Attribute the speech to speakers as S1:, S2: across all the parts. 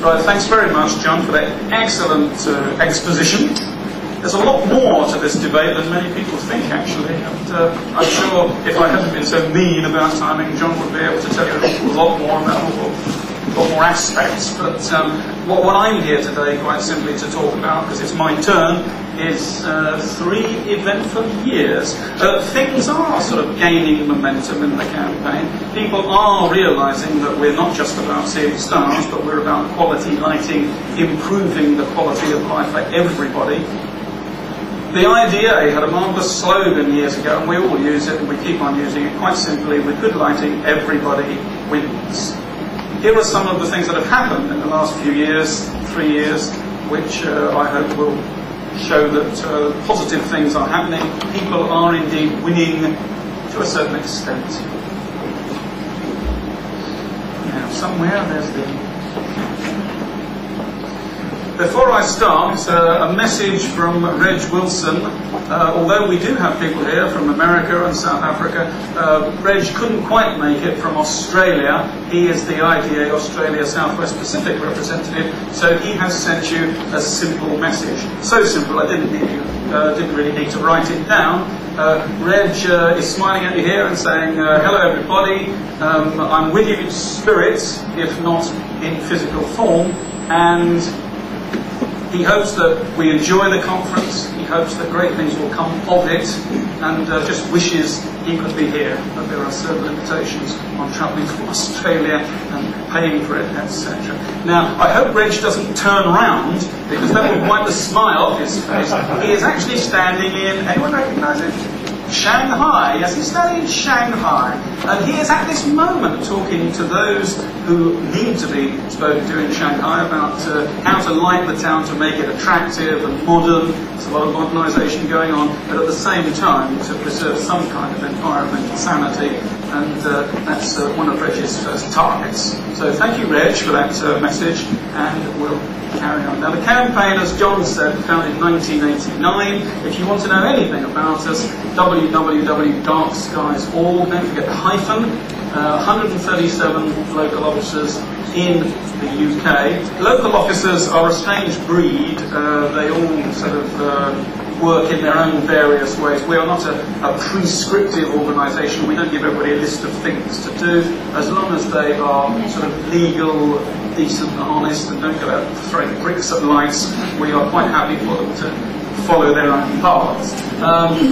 S1: Right, thanks very much, John, for that excellent exposition. There's a lot more to this debate than many people think, actually, and I'm sure if I hadn't been so mean about timing, John would be able to tell you a lot more about a lot more aspects. But what I'm here today, quite simply, to talk about, because it's my turn, is 3 eventful years. Things are sort of gaining momentum in the campaign. People are realising that we're not just about seeing stars, but we're about quality lighting, improving the quality of life for everybody. The IDA had a marvellous slogan years ago, and we all use it, and we keep on using it, quite simply: with good lighting, everybody wins. Here are some of the things that have happened in the last few years, 3 years, which I hope will show that positive things are happening. People are indeed winning to a certain extent. Now, somewhere there's the... Before I start, a message from Reg Wilson. Although we do have people here from America and South Africa, Reg couldn't quite make it from Australia. He is the IDA Australia Southwest Pacific representative, so he has sent you a simple message. So simple, I didn't really need to write it down. Reg is smiling at you here and saying, hello everybody, I'm with you in spirit, if not in physical form, and he hopes that we enjoy the conference, he hopes that great things will come of it, and just wishes he could be here, but there are certain limitations on travelling to Australia and paying for it, etc. Now, I hope Reg doesn't turn around, because that will wipe the smile off his face. He is actually standing in, anyone recognise it? Shanghai. Yes, he's standing in Shanghai, and he is at this moment talking to those who need to be spoken to in Shanghai about how to light the town to make it attractive and modern. There's a lot of modernisation going on, but at the same time to preserve some kind of environmental sanity, and that's one of Reg's first targets. So thank you, Reg, for that message, and we'll carry on. Now, the campaign, as John said, founded in 1989. If you want to know anything about us, www.darkskies.org. Don't forget the hyphen. 137 local officers in the UK. Local officers are a strange breed. They all sort of work in their own various ways. We are not a prescriptive organisation. We don't give everybody a list of things to do. As long as they are sort of legal, decent and honest, and don't go out throwing bricks at lights, we are quite happy for them to follow their own paths.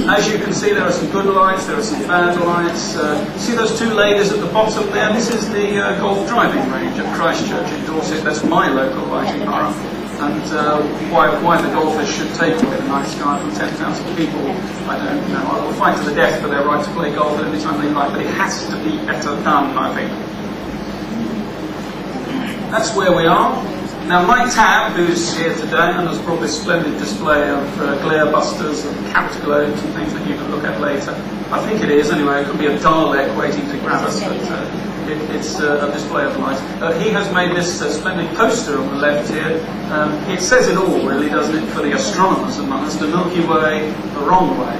S1: As you can see, there are some good lights, there are some bad lights. See those two ladies at the bottom there? This is the golf driving range at Christchurch in Dorset. That's my local lighting borough. And why the golfers should take away the night sky from 10,000 people, I don't know. I will fight to the death for their right to play golf any time they like, but it has to be better done, I think. That's where we are. Now, Mike Tabb, who's here today and has brought this splendid display of glare busters and capped globes and things that you can look at later. I think it is, anyway. It could be a Dalek waiting to grab us, but it's a display of light. He has made this splendid poster on the left here. It says it all, really, doesn't it, for the astronomers among us: the Milky Way, the wrong way.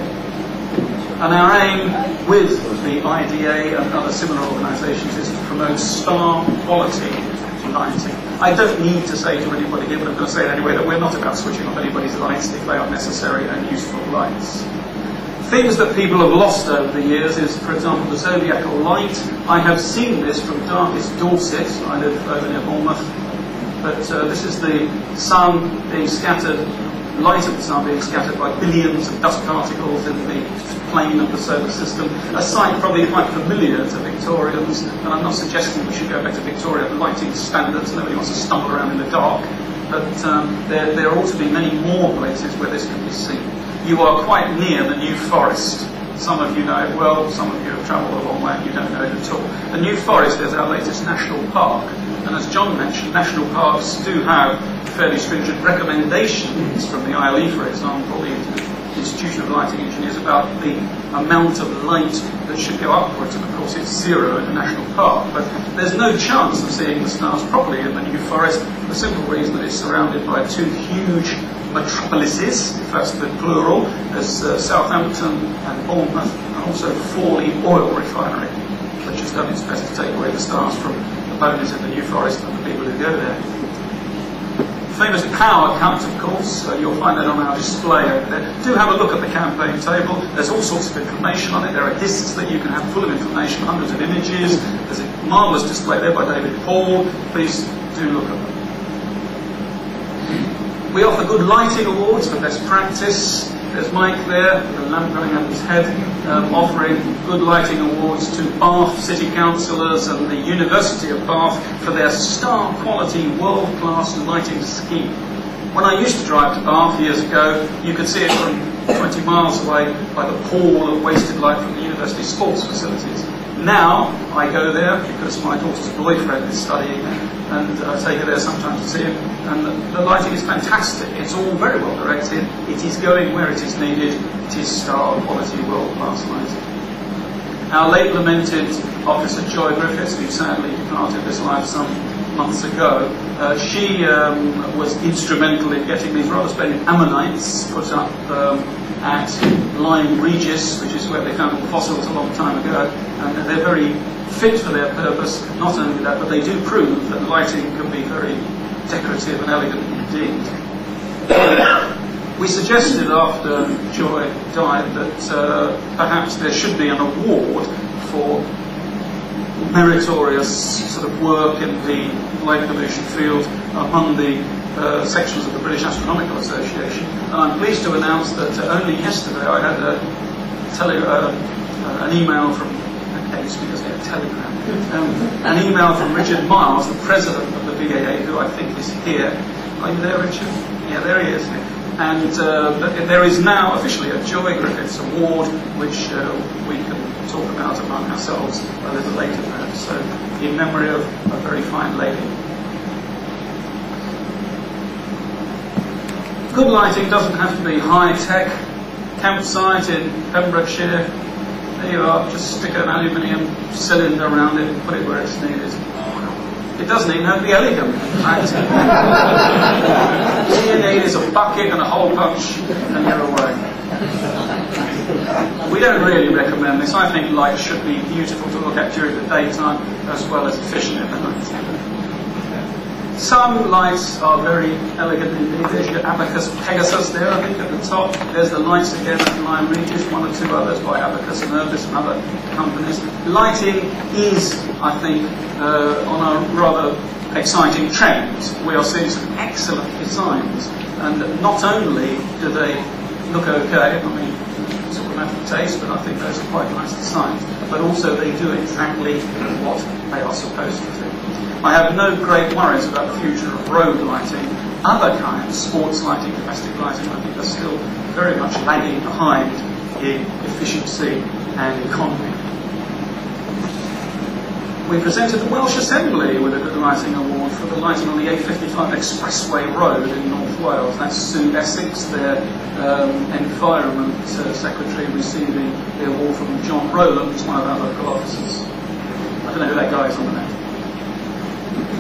S1: And our aim with the IDA and other similar organisations is to promote star quality lighting. I don't need to say to anybody here, but I'm going to say it anyway, that we're not about switching off anybody's lights if they are necessary and useful lights. Things that people have lost over the years is, for example, the zodiacal light. I have seen this from darkest Dorset. I live over near Portsmouth. But this is the sun being scattered, light of the sun being scattered by billions of dust particles in the plane of the solar system. A sight probably quite familiar to Victorians, and I'm not suggesting we should go back to Victorian lighting standards. Nobody wants to stumble around in the dark. But there ought to be many more places where this can be seen. You are quite near the New Forest. Some of you know it well, some of you have travelled a long way and you don't know it at all. The New Forest is our latest national park, and as John mentioned, national parks do have fairly stringent recommendations from the ILE, for example, the Institution of Lighting Engineers, about the amount of light that should go upwards, and of course it's zero in a national park. But there's no chance of seeing the stars properly in the New Forest, for the simple reason that it's surrounded by two huge metropolises, if that's the plural. There's Southampton and Portsmouth, and also Fawley Oil Refinery, which has done its best to take away the stars from the bogies in the New Forest and the people who go there. famous power cut, of course. You'll find that on our display over there. Do have a look at the campaign table. There's all sorts of information on it. There are discs that you can have full of information, hundreds of images. There's a marvellous display there by David Paul. Please do look at them. We offer good lighting awards for best practice. There's Mike there, with a lamp going up his head, offering good lighting awards to Bath City Councillors and the University of Bath for their star quality, world-class lighting scheme. When I used to drive to Bath years ago, you could see it from 20 miles away by the pall of wasted light from the university sports facilities. Now, I go there because my daughter's boyfriend is studying there, and I take her there sometimes to see him, and the lighting is fantastic. It's all very well directed. It is going where it is needed. It is star quality, world-class lighting. Our late lamented Officer Joy Griffiths, who sadly departed this life some months ago, she was instrumental in getting these rather splendid ammonites put up at Lyme Regis, which is where they found the fossils a long time ago, and they're very fit for their purpose. Not only that, but they do prove that lighting can be very decorative and elegant indeed. We suggested after Joy died that perhaps there should be an award for meritorious sort of work in the light pollution field among the sections of the British Astronomical Association. And I'm pleased to announce that only yesterday I had an email from an email from Richard Miles, the president of the BAA, who I think is here. Are you there, Richard? Yeah, there he is. And there is now officially a Joy Griffiths Award, which we can talk about among ourselves a little later. So, in memory of a very fine lady. Good lighting doesn't have to be high-tech. Campsite in Pembrokeshire. There you are, just stick an aluminium cylinder around it and put it where it's needed. It doesn't even have to be elegant, in fact. All you need is a bucket and a hole punch, and you're away. We don't really recommend this. I think light should be beautiful to look at during the daytime, as well as efficient in the night. Some lights are very elegant indeed. There's your Abacus Pegasus there, I think, at the top. There's the lights again at Lyme Regis, one or two others by Abacus and Urbis and other companies. Lighting is, I think, on a rather exciting trend. We are seeing some excellent designs, and not only do they look okay, I mean, it's all a matter of taste, but I think those are quite nice designs, but also they do exactly what they are supposed to do. I have no great worries about the future of road lighting. Other kinds, sports lighting, domestic lighting, I think are still very much lagging behind in efficiency and economy. We presented the Welsh Assembly with a good lighting award for the lighting on the A55 Expressway Road in North Wales. That's Sue Essex, their Environment Secretary, receiving the award from John Rowland, one of our local officers. I don't know who that guy is on the net.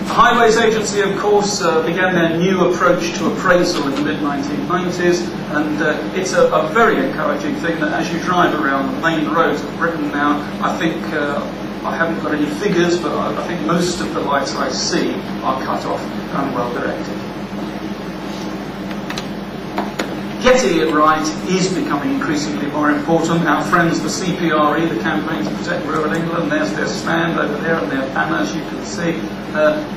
S1: The Highways Agency, of course, began their new approach to appraisal in the mid-1990s, and it's a very encouraging thing that as you drive around the main roads of Britain now, I think, I haven't got any figures, but I think most of the lights I see are cut off and well directed. Getting it right is becoming increasingly more important. Our friends, the CPRE, the Campaign to Protect Rural England, there's their stand over there and their banners, you can see.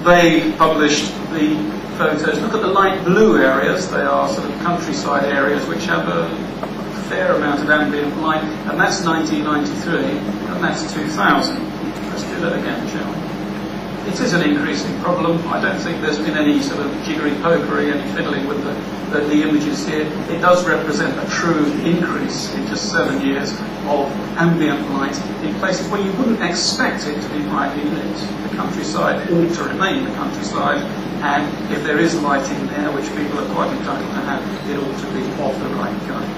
S1: They published the photos. Look at the light blue areas. They are sort of countryside areas which have a fair amount of ambient light, and that's 1993, and that's 2000. Let's do that again, shall we? It is an increasing problem. I don't think there's been any sort of jiggery-pokery, any fiddling with the images here. It does represent a true increase in just 7 years of ambient light in places where you wouldn't expect it to be brightly lit. The countryside ought to remain the countryside, and if there is lighting there, which people are quite entitled to have, it ought to be of the right kind.